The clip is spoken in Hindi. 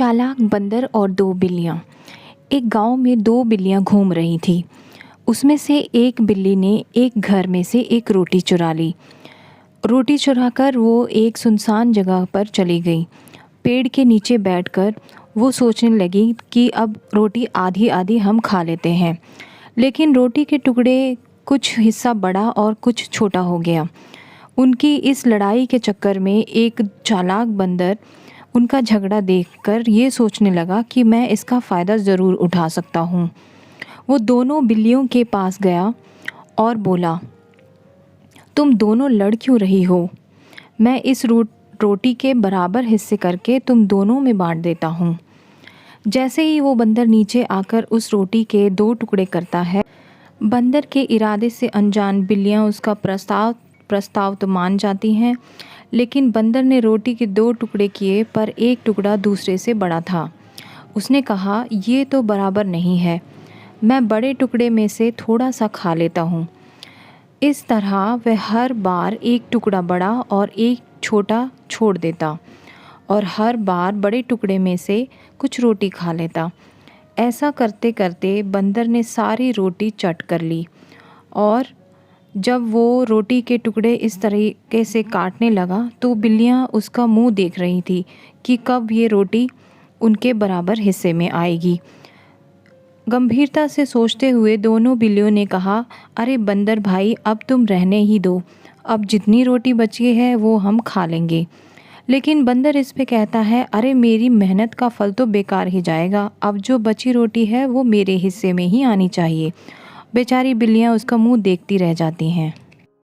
चालाक बंदर और दो बिल्लियाँ। एक गांव में दो बिल्लियाँ घूम रही थी। उसमें से एक बिल्ली ने एक घर में से एक रोटी चुरा ली। रोटी चुराकर वो एक सुनसान जगह पर चली गई। पेड़ के नीचे बैठकर वो सोचने लगी कि अब रोटी आधी आधी हम खा लेते हैं। लेकिन रोटी के टुकड़े कुछ हिस्सा बड़ा और कुछ छोटा हो गया। उनकी इस लड़ाई के चक्कर में एक चालाक बंदर उनका झगड़ा देखकर ये सोचने लगा कि मैं इसका फ़ायदा ज़रूर उठा सकता हूँ। वो दोनों बिल्लियों के पास गया और बोला, तुम दोनों लड़ क्यों रही हो? मैं इस रोटी के बराबर हिस्से करके तुम दोनों में बांट देता हूँ। जैसे ही वो बंदर नीचे आकर उस रोटी के दो टुकड़े करता है, बंदर के इरादे से अनजान बिल्लियाँ उसका प्रस्ताव तो मान जाती हैं, लेकिन बंदर ने रोटी के दो टुकड़े किए पर एक टुकड़ा दूसरे से बड़ा था। उसने कहा, ये तो बराबर नहीं है, मैं बड़े टुकड़े में से थोड़ा सा खा लेता हूँ। इस तरह वह हर बार एक टुकड़ा बड़ा और एक छोटा छोड़ देता और हर बार बड़े टुकड़े में से कुछ रोटी खा लेता। ऐसा करते करते बंदर ने सारी रोटी चट कर ली और जब वो रोटी के टुकड़े इस तरीके से काटने लगा तो बिल्लियाँ उसका मुंह देख रही थी कि कब ये रोटी उनके बराबर हिस्से में आएगी। गंभीरता से सोचते हुए दोनों बिल्लियों ने कहा, अरे बंदर भाई, अब तुम रहने ही दो, अब जितनी रोटी बची है वो हम खा लेंगे। लेकिन बंदर इस पे कहता है, अरे मेरी मेहनत का फल तो बेकार ही जाएगा, अब जो बची रोटी है वो मेरे हिस्से में ही आनी चाहिए। बेचारी बिल्लियाँ उसका मुंह देखती रह जाती हैं।